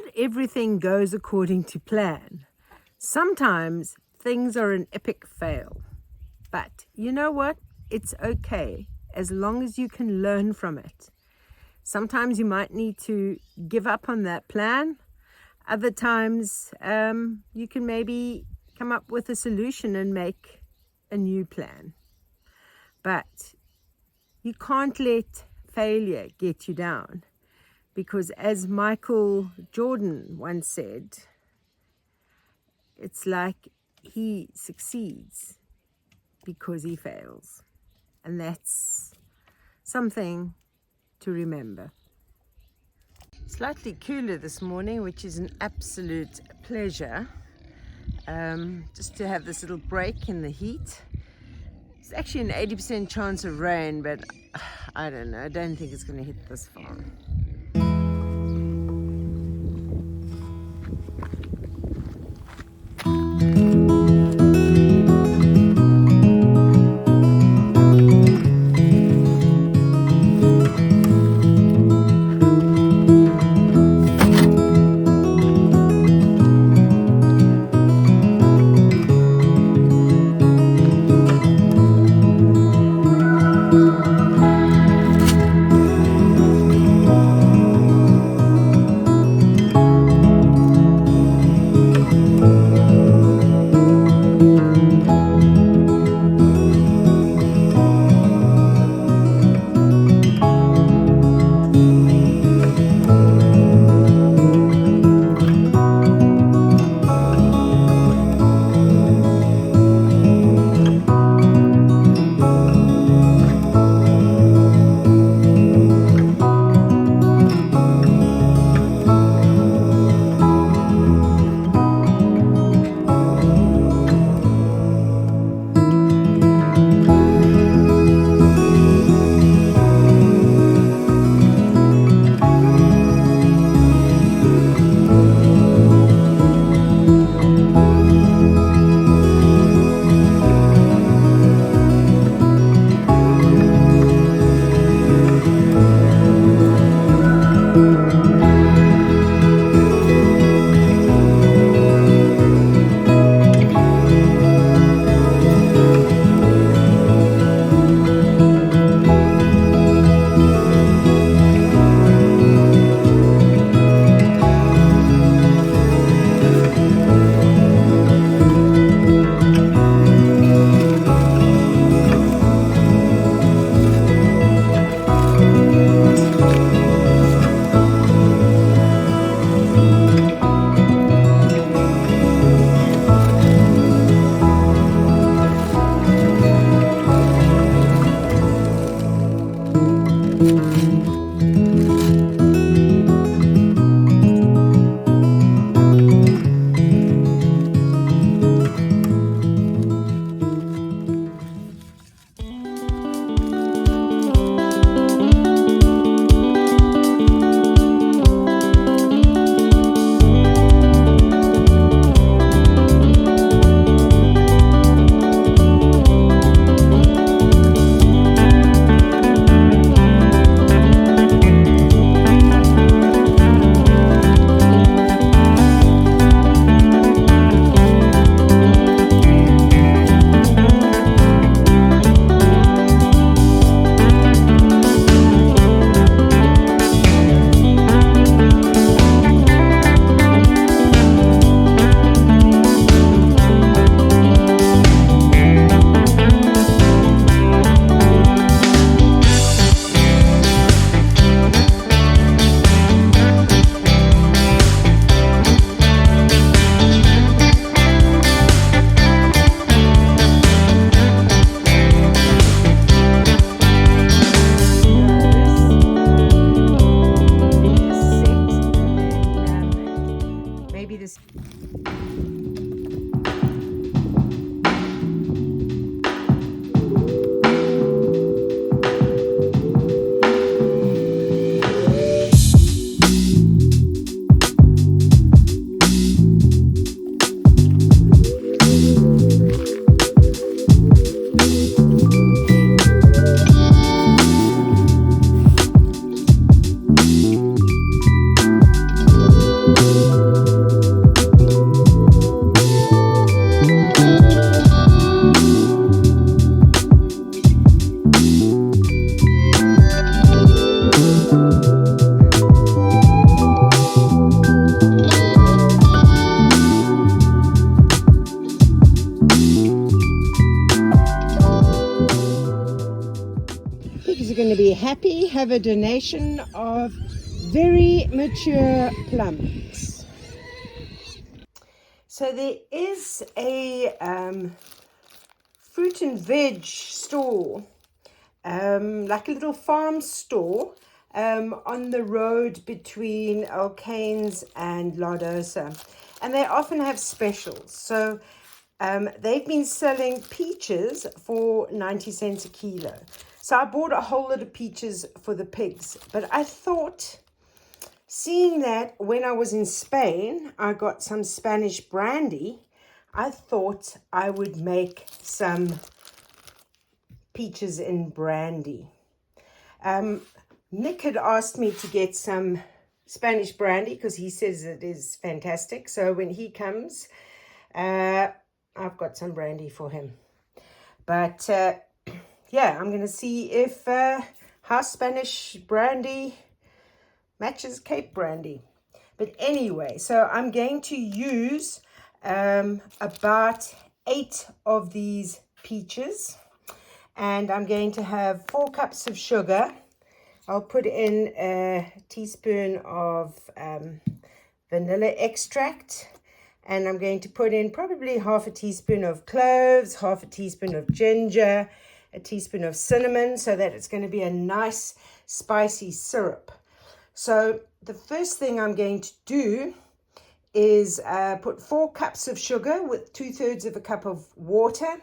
Not everything goes according to plan. Sometimes things are an epic fail. But you know what? It's okay as long as you can learn from it. Sometimes you might need to give up on that plan. Other times you can maybe come up with a solution and make a new plan. But you can't let failure get you down, because as Michael Jordan once said, it's like he succeeds because he fails. And that's something to remember. Slightly cooler this morning, which is an absolute pleasure. Just to have this little break in the heat. It's actually an 80% chance of rain, but I don't know. I don't think it's going to hit this far. pigs are going to be happy. Have a donation of very mature plums. So there is a fruit and veg store, like a little farm store, on the road between Alcanes and Lardosa, and they often have specials. So they've been selling peaches for 90 cents a kilo. So I bought a whole lot of peaches for the pigs, but I thought, seeing that when I was in Spain I got some Spanish brandy, I thought I would make some peaches in brandy. Nick had asked me to get some Spanish brandy because he says it is fantastic. So when he comes, I've got some brandy for him. But yeah, I'm going to see if house Spanish brandy matches Cape brandy. But anyway, so I'm going to use about 8 of these peaches. And I'm going to have 4 cups of sugar. I'll put in a teaspoon of vanilla extract. And I'm going to put in probably half a teaspoon of cloves, half a teaspoon of ginger, a teaspoon of cinnamon, so that it's going to be a nice spicy syrup. So the first thing I'm going to do is put 4 cups of sugar with 2/3 of a cup of water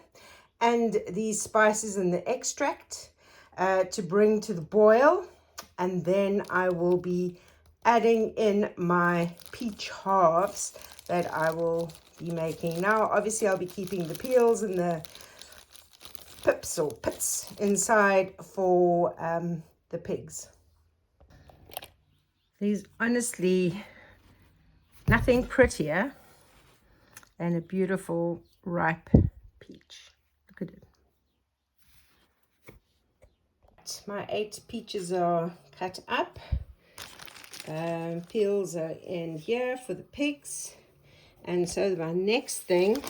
and these spices and the extract to bring to the boil. And then I will be adding in my peach halves that I will be making. Now, obviously, I'll be keeping the peels and the pips or pits inside for the pigs. There's honestly nothing prettier than a beautiful ripe peach. Look at it. My 8 peaches are cut up. Peels are in here for the pigs. And so my next thing,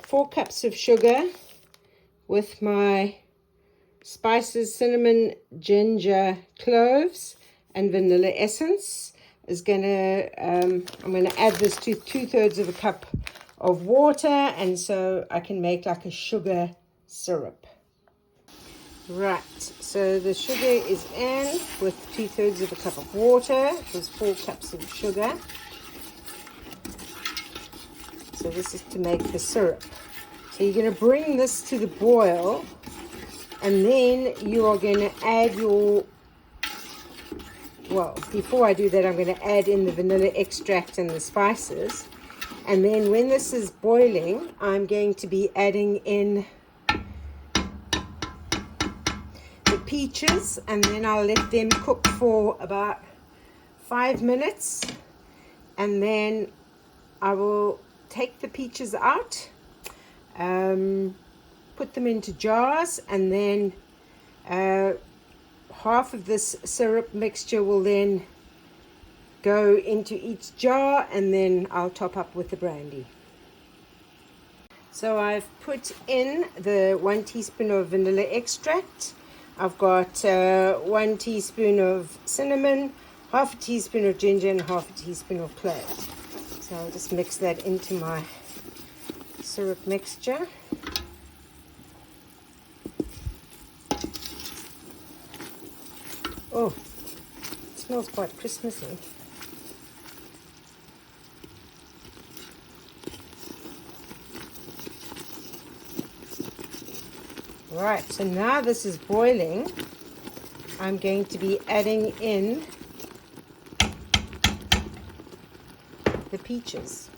4 cups of sugar with my spices, cinnamon, ginger, cloves, and vanilla essence is gonna, I'm gonna add this to 2/3 of a cup of water, and so I can make like a sugar syrup. Right, so the sugar is in with 2/3 of a cup of water. There's 4 cups of sugar. So this is to make the syrup. So you're going to bring this to the boil, and then you are going to add your, well, before I do that, I'm going to add in the vanilla extract and the spices. And then when this is boiling, I'm going to be adding in the peaches, and then I'll let them cook for about 5 minutes, and then I will take the peaches out, put them into jars, and then half of this syrup mixture will then go into each jar, and then I'll top up with the brandy. So I've put in the 1 teaspoon of vanilla extract. I've got 1 teaspoon of cinnamon, half a teaspoon of ginger, and half a teaspoon of cloves. So I'll just mix that into my syrup mixture. Oh, it smells quite Christmassy. Right, so now this is boiling. I'm going to be adding in the peaches.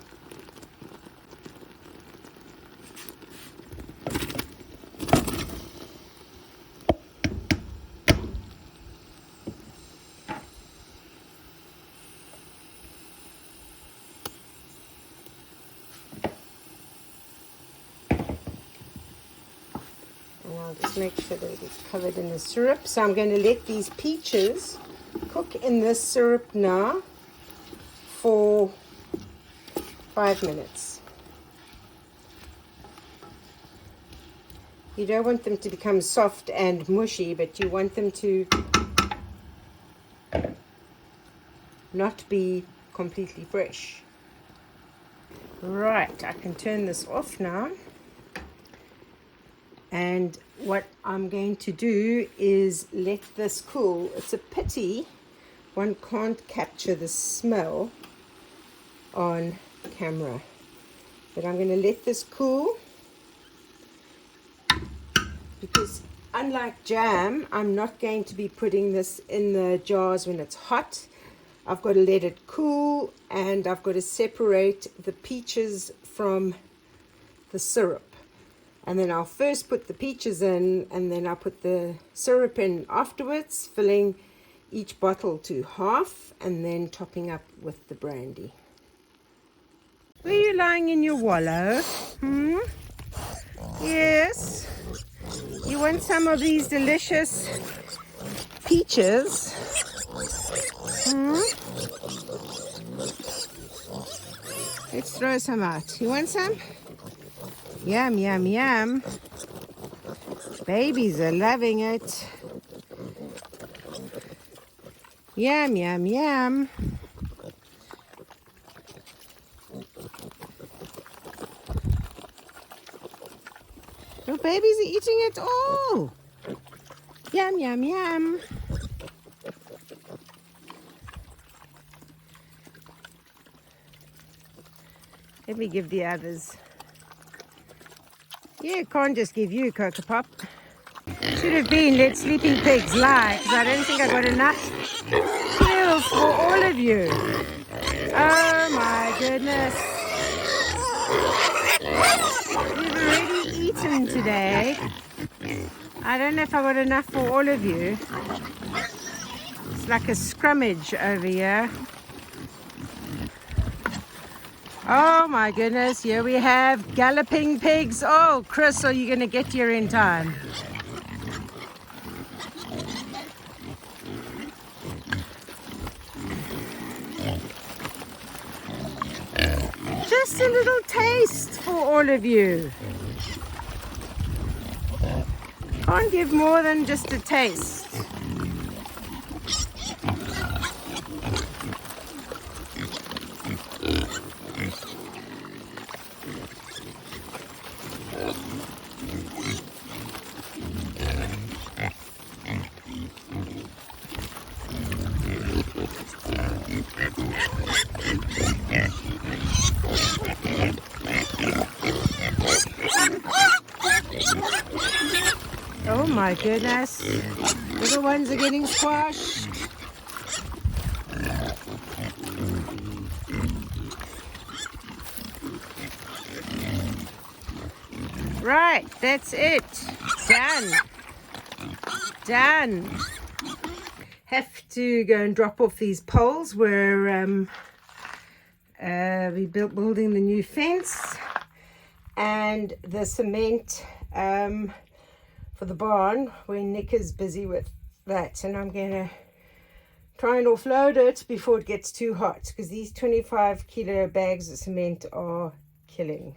And I'll just make sure that it's covered in the syrup. So I'm going to let these peaches cook in this syrup now for 5 minutes. You don't want them to become soft and mushy, but you want them to not be completely fresh. Right, I can turn this off now. And what I'm going to do is let this cool. It's a pity one can't capture the smell on camera. But I'm going to let this cool, because unlike jam, I'm not going to be putting this in the jars when it's hot. I've got to let it cool, and I've got to separate the peaches from the syrup. And then I'll first put the peaches in, and then I'll put the syrup in afterwards, filling each bottle to half, and then topping up with the brandy. Were you lying in your wallow? Yes. You want some of these delicious peaches? Let's throw some out. You want some? Yum, yum, yum. Babies are loving it. Yum, yum, yum. Your babies are eating it all. Yum, yum, yum. Let me give the others. Yeah, can't just give you Cocoa Pop. Should have been let sleeping pigs lie, because I don't think I got enough pills for all of you. Oh my goodness. You've already eaten today. I don't know if I got enough for all of you. It's like a scrummage over here. Oh my goodness, here we have galloping pigs. Oh, Chris, are you going to get here in time? Just a little taste for all of you. Can't give more than just a taste. Oh my goodness, little ones are getting squashed. Right, that's it. Done. Done. Have to go and drop off these poles where we're building the new fence, and the cement for the barn, where Nick is busy with that. And I'm going to try and offload it before it gets too hot, because these 25 kilo bags of cement are killing.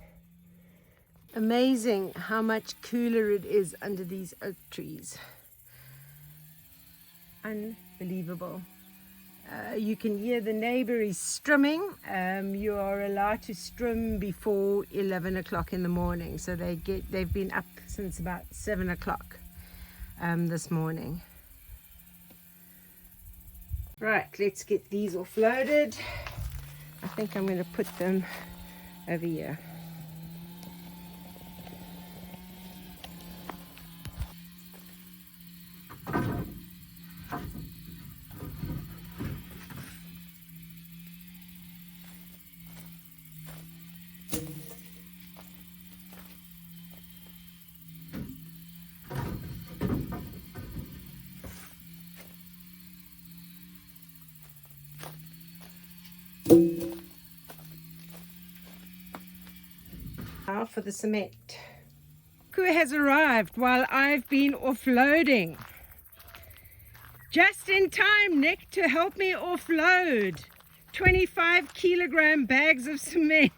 Amazing how much cooler it is under these oak trees. Unbelievable. You can hear the neighbor is strumming. You are allowed to strum before 11 o'clock in the morning. So they've been up since about 7 o'clock this morning. Right, let's get these offloaded. I think I'm going to put them over here. Now for the cement. Who has arrived while I've been offloading? Just in time, Nick, to help me offload 25 kilogram bags of cement.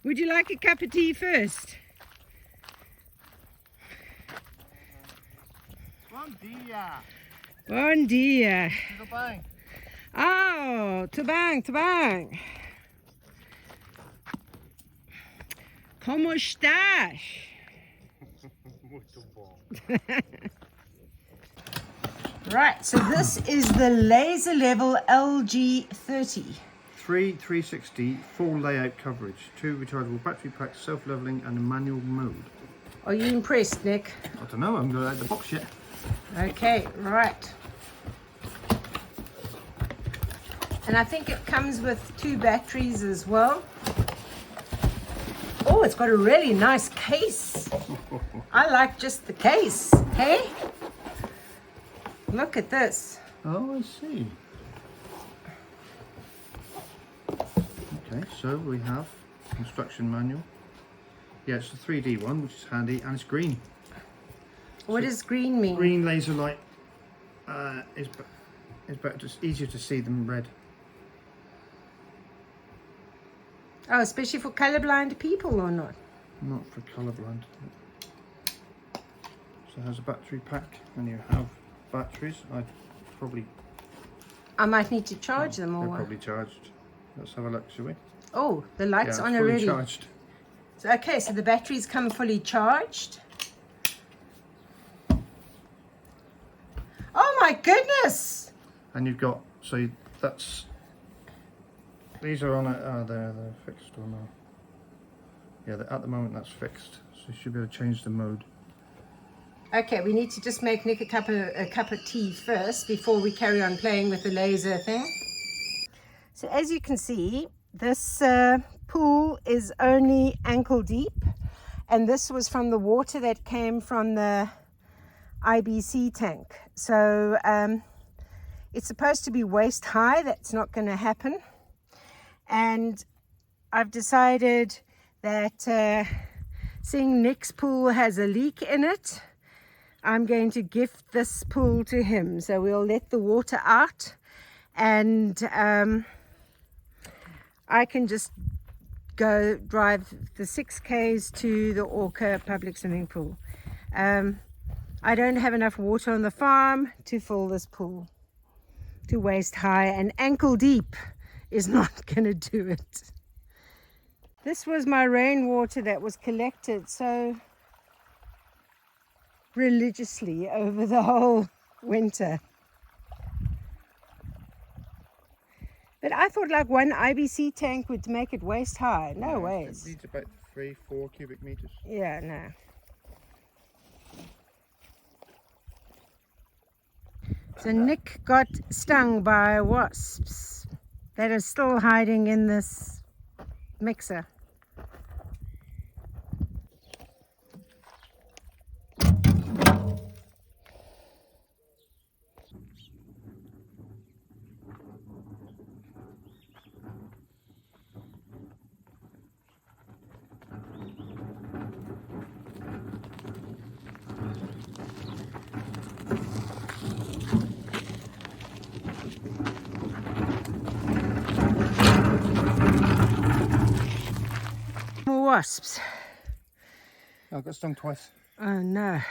Would you like a cup of tea first? Bom dia. Bom dia. Tudo bem? Oh, tudo bem. Como estás? Muito bom. Right, so this is the laser level LG30. 360 full layout coverage, 2 rechargeable battery packs, self-leveling and a manual mode. Are you impressed, Nick? I don't know, I haven't got it out of the box yet. Okay, right. And I think it comes with 2 batteries as well. Oh, it's got a really nice case. I like just the case, hey? Look at this. Oh, I see. Okay, so we have instruction manual. Yeah, it's a 3D one, which is handy, and it's green. What does green mean? Green laser light is better, just easier to see than red. Oh, especially for colorblind people or not? Not for colourblind. So it has a battery pack, and you have batteries. I might need to charge them or They're what? probably charged. Let's have a look, shall we? Oh, the light's Yeah, on fully already. charged. So, okay, so the batteries come fully charged. Oh my goodness! And you've got, these are on they're fixed or no? Yeah, at the moment that's fixed. So you should be able to change the mode. Okay, we need to just make Nick a cup of tea first before we carry on playing with the laser thing. So as you can see, this pool is only ankle deep, and this was from the water that came from the IBC tank. So it's supposed to be waist high. That's not going to happen. And I've decided that seeing Nick's pool has a leak in it, I'm going to gift this pool to him. So we'll let the water out, and I can just go drive the 6Ks to the Orca public swimming pool. I don't have enough water on the farm to fill this pool to waist high, and ankle deep is not going to do it. This was my rainwater that was collected so religiously over the whole winter. But I thought like one IBC tank would make it waist high. No ways. It needs about 3-4 cubic meters. Yeah, no. So Nick got stung by wasps that are still hiding in this mixer. More wasps. I got stung twice. Oh no.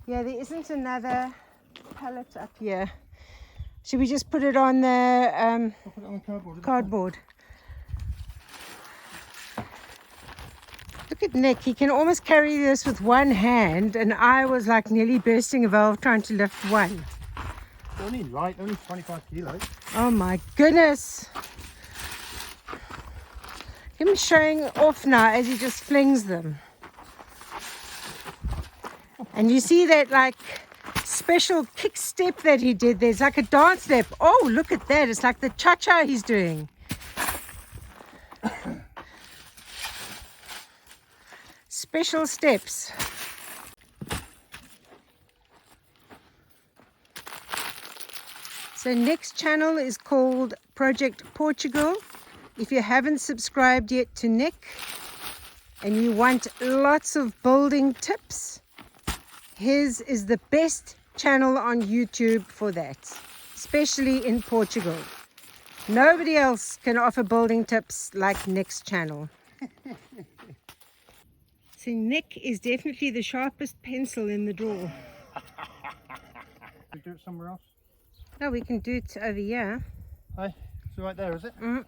Yeah, there isn't another pallet up here. Should we just put it on the I'll put it on cardboard? Look at Nick, he can almost carry this with one hand, and I was like nearly bursting a valve trying to lift one. Only light, only 25 kilos. Oh my goodness. Him showing off now as he just flings them. And you see that like special kick step that he did. There's like a dance step. Oh, look at that. It's like the cha-cha he's doing. Special steps. So next channel is called Project Portugal. If you haven't subscribed yet to Nick and you want lots of building tips, His is the best channel on YouTube for that, especially in Portugal. Nobody else can offer building tips like Nick's channel. So Nick is definitely the sharpest pencil in the drawer. We do it somewhere else? No, we can do it over here. Hi, it's right there, is it? Mm.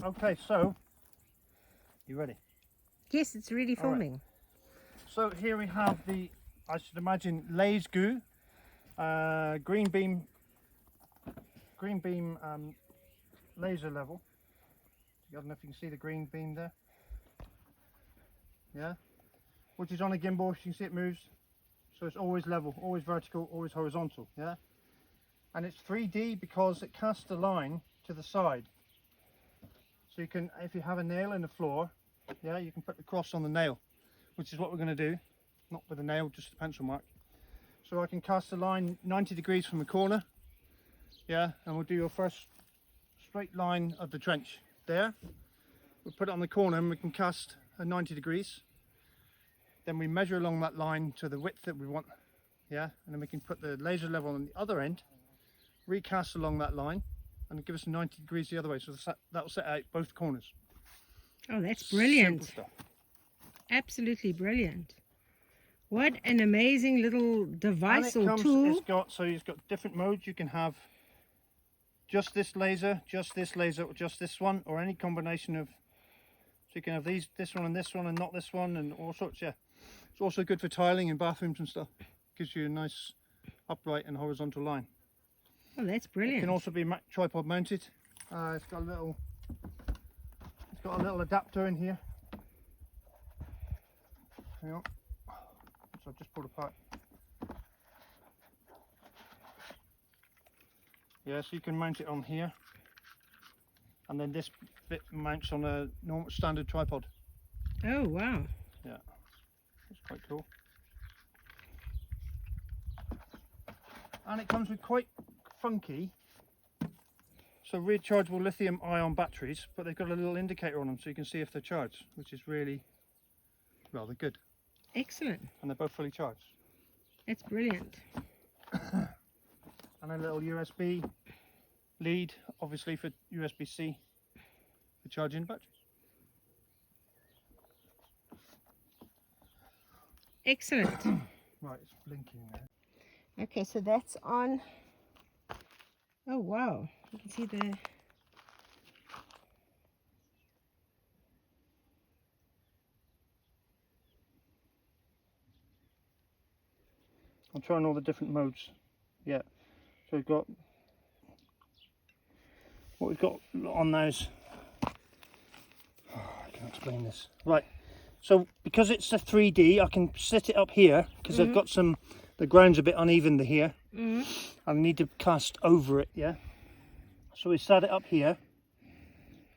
Okay, so, you ready? Yes, it's really All right. filming. So here we have the, I should imagine, Lasgoo green beam laser level. I don't know if you can see the green beam there. Yeah, which is on a gimbal. You can see it moves, so it's always level, always vertical, always horizontal. Yeah, and it's 3D because it casts a line to the side. So you can, if you have a nail in the floor, yeah, you can put the cross on the nail, which is what we're going to do. Not with a nail, just a pencil mark. So I can cast a line 90 degrees from the corner, yeah, and we'll do your first straight line of the trench there. We'll put it on the corner and we can cast a 90 degrees. Then we measure along that line to the width that we want, yeah, and then we can put the laser level on the other end, recast along that line, and give us 90 degrees the other way. So that will set out both corners. Oh, that's brilliant. Simple stuff. Absolutely brilliant. What an amazing little device or tool. It's got different modes. You can have just this laser, or just this one, or any combination of, so you can have this one and not this one, and all sorts. Yeah, it's also good for tiling in bathrooms and stuff. Gives you a nice upright and horizontal line. Oh, that's brilliant. It can also be tripod mounted. It's got a little adapter in here. Hang on. So I've just pulled apart. Yeah, so you can mount it on here, and then this bit mounts on a normal standard tripod. Oh wow. Yeah, it's quite cool. And it comes with quite funky, so rechargeable lithium ion batteries, but they've got a little indicator on them so you can see if they're charged, which is really rather good. Excellent. And they're both fully charged. That's brilliant. And a little USB lead, obviously for USB-C for charging batteries. Excellent. Right, it's blinking there. Okay, so that's on. Oh wow, you can see the. I'm trying all the different modes. Yeah, so we've got what we've got on those. I can't explain this. Right, so because it's a 3D, I can set it up here because I've got the ground's a bit uneven here. I need to cast over it, yeah. So we set it up here,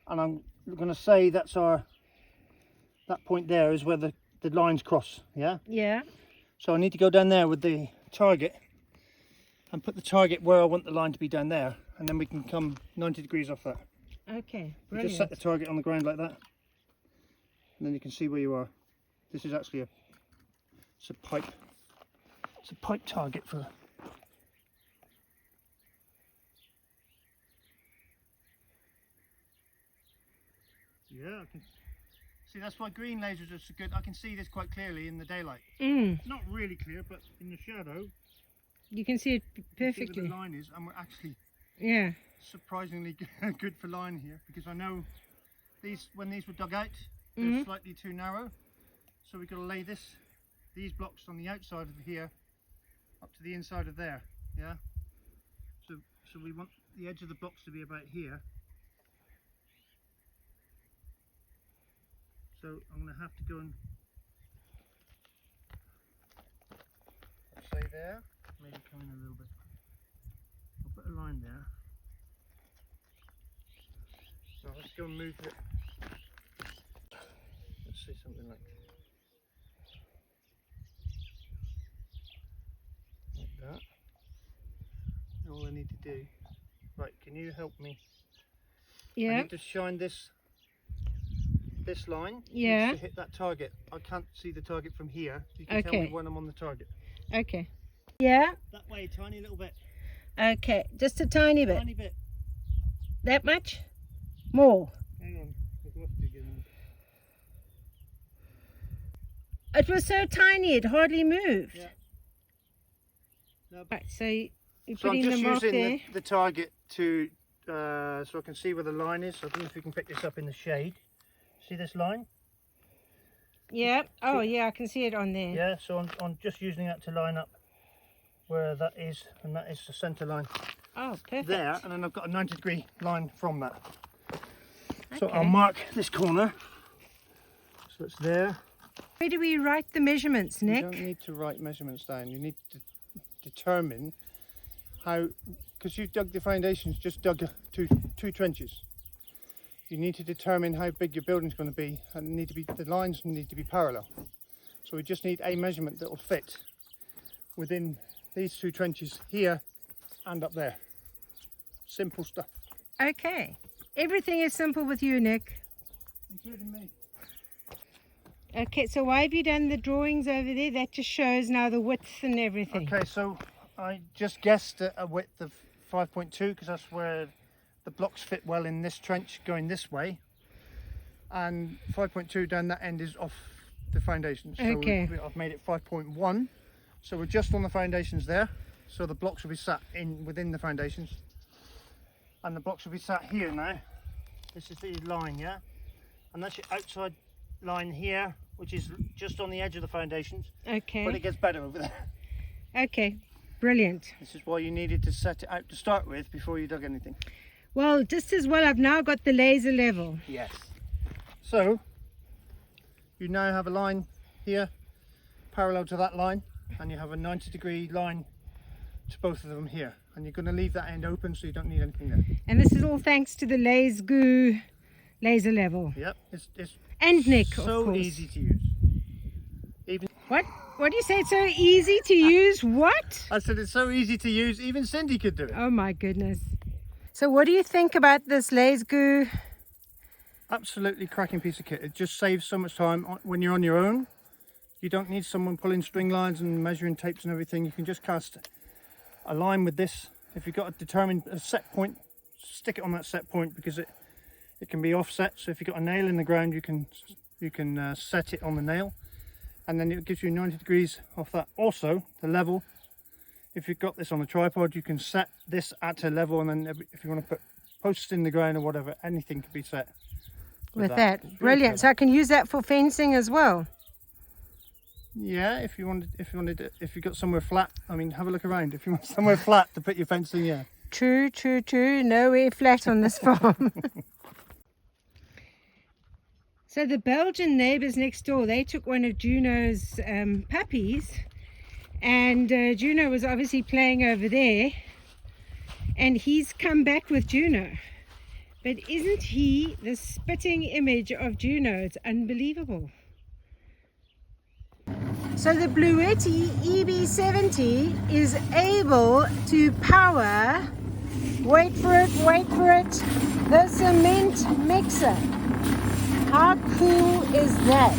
and I'm going to say that point there is where the lines cross, yeah. Yeah. So I need to go down there with the target and put the target where I want the line to be down there, and then we can come 90 degrees off that. Okay, You brilliant. just set the target on the ground like that, and then you can see where you are. This is actually it's a pipe target for. Yeah, I can see, that's why green lasers are so good. I can see this quite clearly in the daylight. Not really clear, but in the shadow You can see it you see perfectly. where the line is, and we're actually surprisingly good for line here, because I know when these were dug out, they're slightly too narrow, so we've got to lay these blocks on the outside of here up to the inside of there. Yeah, so we want the edge of the blocks to be about here. So I'm going to have to go and say there, maybe come in a little bit. I'll put a line there. So let's go and move it. Let's see something like that. All I need to do. Right, can you help me? I Yeah. need to shine this this line Yeah. needs to hit that target. I can't see the target from here. You can tell Okay. me when I'm on the target. Okay. Yeah. That way, tiny little bit. Okay. Just a tiny bit. Tiny bit. That much? More. Hang on. I've lost you again. It was so tiny it hardly moved. Yeah. No, Right, so you're so I'm putting the just mark there. using the target to so I can see where the line is. I don't know if you can pick this up in the shade. See this line? Yeah. Oh, yeah, I can see it on there. Yeah, so I'm just using that to line up where that is, and that is the centre line Oh, perfect. there, and then I've got a 90-degree line from that. So Okay. I'll mark this corner, so it's there. Where do we write the measurements, You Nick? don't need to write measurements down, you need to determine how, because you've dug the foundations, just dug two trenches. You need to determine how big your building's going to be, and the lines need to be parallel. So we just need a measurement that will fit within these two trenches here and up there. Simple stuff. Okay. Everything is simple with you, Nick. Including me. Okay, so why have you done the drawings over there? That just shows now the width and everything. Okay, so I just guessed a width of 5.2 because that's where the blocks fit well in this trench going this way, and 5.2 down that end is off the foundations. So Okay. I've made it 5.1, so we're just on the foundations there, so the blocks will be sat in within the foundations, and the blocks will be sat here now. This is the line, yeah, and that's your outside line here, which is just on the edge of the foundations, but it Okay. gets better over there. Okay. Brilliant. This is why you needed to set it out to start with before you dug anything. Well, just as well, I've now got the laser level. Yes. So you now have a line here parallel to that line, and you have a 90-degree line to both of them here, and you're going to leave that end open so you don't need anything there. And this is all thanks to the Lasgoo laser level. Yep, it's And Nick, of so course. easy to use. Even What? What do you say? It's so easy to use? What? I said it's so easy to use, even Cindy could do it. Oh my goodness. So what do you think about this Lasgoo? Absolutely cracking piece of kit. It just saves so much time when you're on your own. You don't need someone pulling string lines and measuring tapes and everything. You can just cast a line with this. If you've got a determined set point, stick it on that set point, because it can be offset. So if you've got a nail in the ground, you can set it on the nail, and then it gives you 90 degrees off that. Also, the level. If you've got this on a tripod, you can set this at a level, and then if you want to put posts in the ground or whatever, anything can be set With that. It's really Brilliant. So clever. I can use that for fencing as well. Yeah, if you got somewhere flat, I mean, have a look around. If you want somewhere flat to put your fencing, yeah. True, true, true. Nowhere flat on this farm. So the Belgian neighbors next door, they took one of Juno's puppies, and Juno was obviously playing over there, and he's come back with Juno. But isn't he the spitting image of Juno? It's unbelievable. So the Bluetti EB70 is able to power, wait for it, the cement mixer. How cool is that?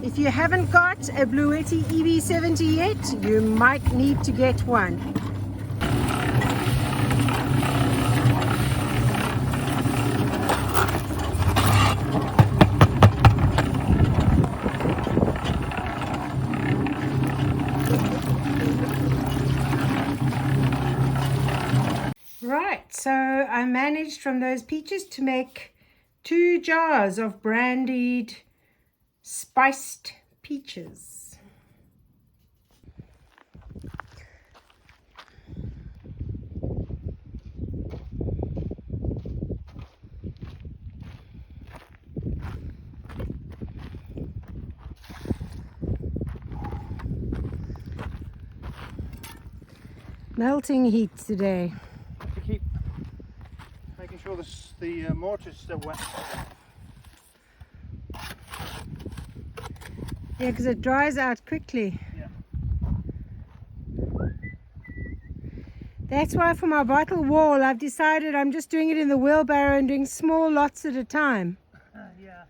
If you haven't got a Bluetti EB70 yet, you might need to get one. Right, so I managed from those peaches to make 2 jars of brandied spiced peaches. Melting heat today. To keep making sure the mortar's still wet. Yeah, because it dries out quickly. Yeah. That's why for my bottle wall, I've decided I'm just doing it in the wheelbarrow and doing small lots at a time. Yeah.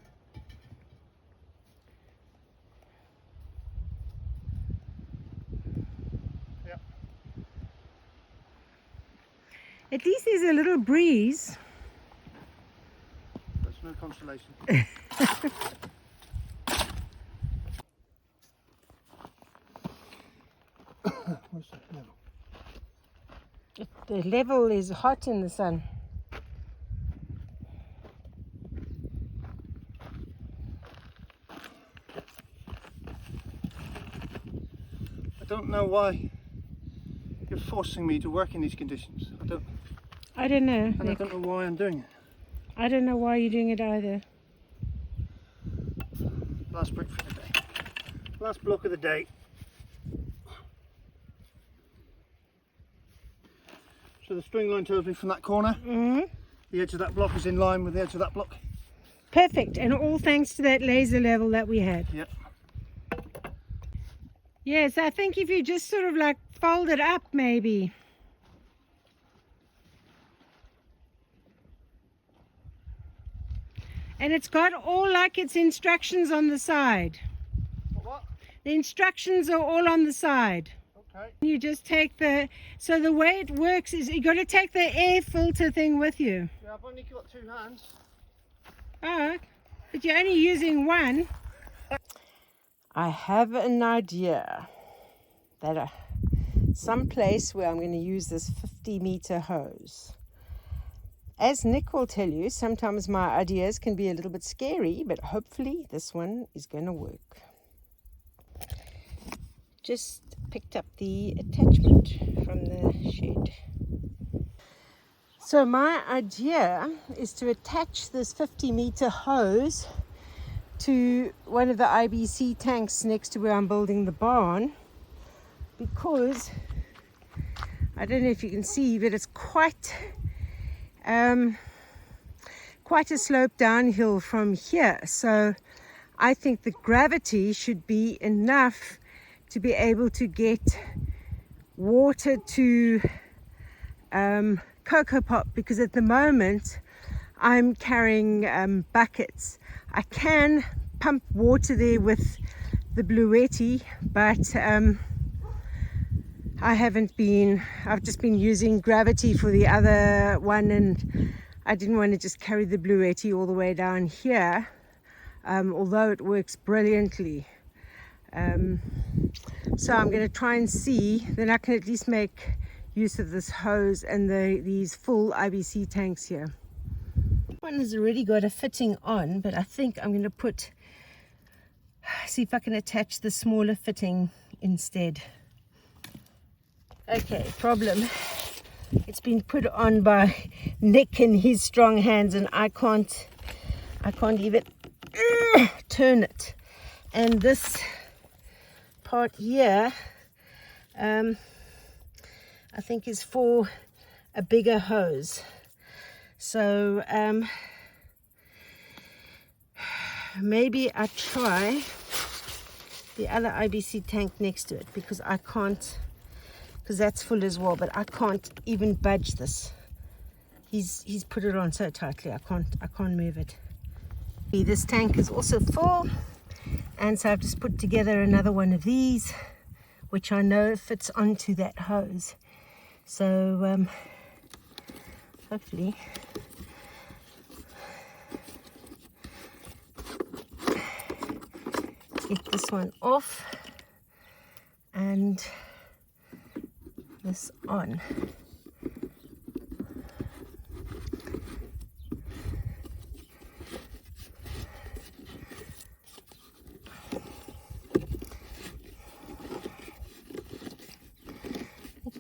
Yep. At least there's a little breeze. That's no consolation. Where's that level? The level is hot in the sun. I don't know why you're forcing me to work in these conditions. I don't know, And Nick. I don't know why I'm doing it. I don't know why you're doing it either. Last brick for the day. Last block of the day. So the string line tells me from that corner, the edge of that block is in line with the edge of that block. Perfect, and all thanks to that laser level that we had. Yep. Yes, I think if you just sort of like fold it up maybe. And it's got all like its instructions on the side. What? The instructions are all on the side. Okay. You just take so the way it works is you got to take the air filter thing with you. Yeah, I've only got 2 hands. Oh, but you're only using one. I have an idea that some place where I'm going to use this 50-meter hose. As Nick will tell you, sometimes my ideas can be a little bit scary, but hopefully this one is going to work. Just picked up the attachment from the shed. So my idea is to attach this 50-meter hose to one of the IBC tanks next to where I'm building the barn, because I don't know if you can see, but it's quite a slope downhill from here. So I think the gravity should be enough to be able to get water to Cocoa Pop, because at the moment I'm carrying buckets. I can pump water there with the Bluetti, but I've just been using gravity for the other one, and I didn't want to just carry the Bluetti all the way down here, although it works brilliantly. So I'm going to try and see, then I can at least make use of this hose and these full IBC tanks here. One has already got a fitting on, but I think I'm going to see if I can attach the smaller fitting instead. Okay, problem. It's been put on by Nick and his strong hands, and I can't even turn it. And this part here, I think is for a bigger hose. So maybe I try the other IBC tank next to it, because I can't, because that's full as well, but I can't even budge this. He's put it on so tightly I can't move it. This tank is also full, and so I've just put together another one of these, which I know fits onto that hose. So hopefully get this one off and this on.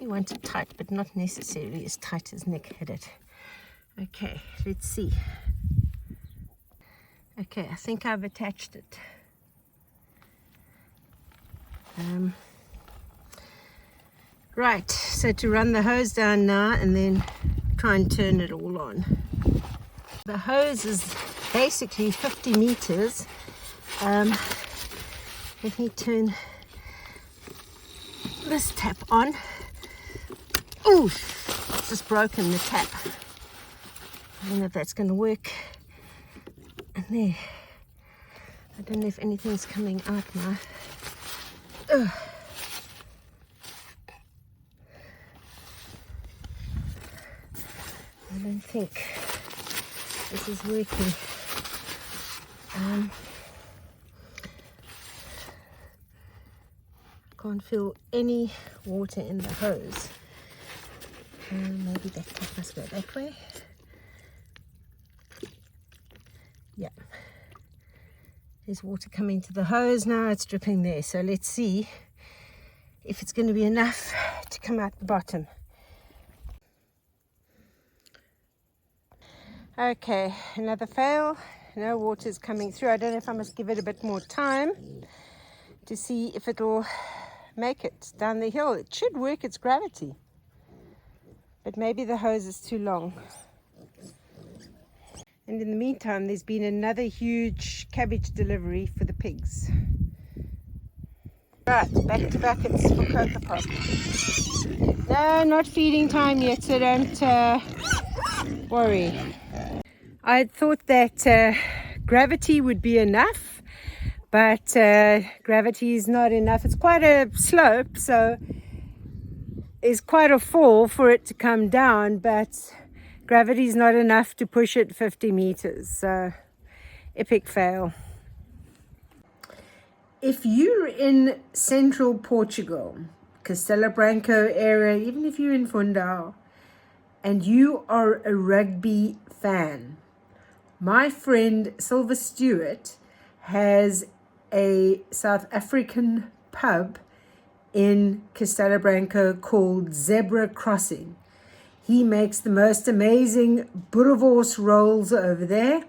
I want it tight, but not necessarily as tight as Nick had it. Okay, let's see. Okay, I think I've attached it. Right, so to run the hose down now and then try and turn it all on. The hose is basically 50 meters. Let me turn this tap on. Oh, just broken the tap. I don't know if that's going to work. And there. I don't know if anything's coming out now. Ugh. I don't think this is working. Can't feel any water in the hose. Maybe that tap must go that way. Yeah. There's water coming to the hose now. It's dripping there. So let's see if it's going to be enough to come out the bottom. Okay, another fail. No water's coming through. I don't know if I must give it a bit more time to see if it'll make it down the hill. It should work its gravity, but maybe the hose is too long. And in the meantime, there's been another huge cabbage delivery for the pigs. Right, back to buckets for Cocoa Pop. No, not feeding time yet, so don't worry. I thought that gravity would be enough, but gravity is not enough. It's quite a slope, so it's quite a fall for it to come down, but gravity is not enough to push it 50 meters. So epic fail. If you're in central Portugal, Castelo Branco area, even if you're in Fundão, and you are a rugby fan, my friend Silver Stewart has a South African pub in Castelo Branco called Zebra Crossing. He makes the most amazing boerewors rolls over there,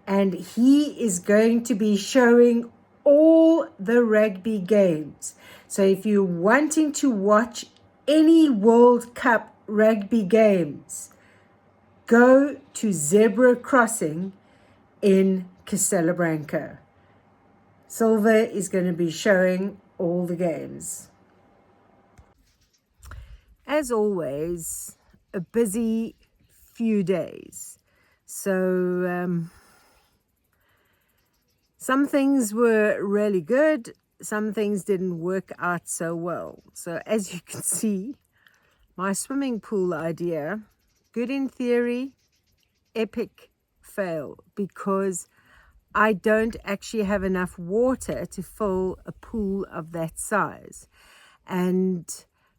and he is going to be showing all the rugby games. So if you're wanting to watch any World Cup rugby games, go to Zebra Crossing in Castelo Branco. Silver is going to be showing all the games. As always, a busy few days. So some things were really good, some things didn't work out so well. So as you can see, my swimming pool idea, good in theory, epic fail, because I don't actually have enough water to fill a pool of that size. And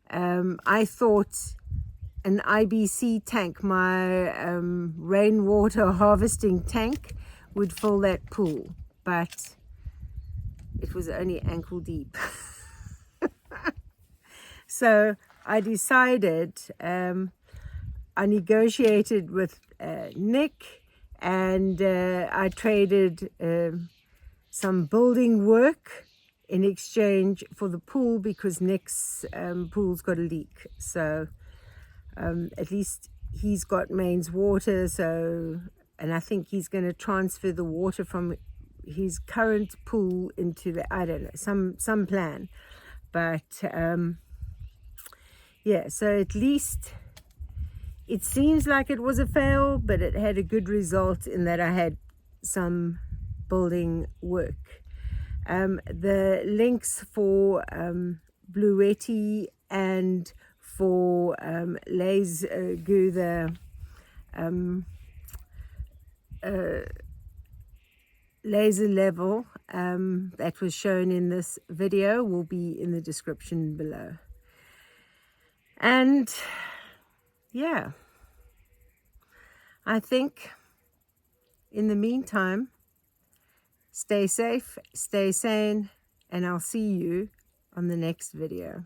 I thought an IBC tank, my rainwater harvesting tank, would fill that pool, but it was only ankle deep. So I decided, I negotiated with Nick, and I traded some building work in exchange for the pool, because Nick's pool's got a leak. So at least he's got mains water, so, and I think he's going to transfer the water from his current pool into the, I don't know, some plan. But yeah, so at least it seems like it was a fail, but it had a good result in that I had some building work. The links for Bluetti and for Lasgoo, the laser level that was shown in this video, will be in the description below. And yeah, I think in the meantime, stay safe, stay sane, and I'll see you on the next video.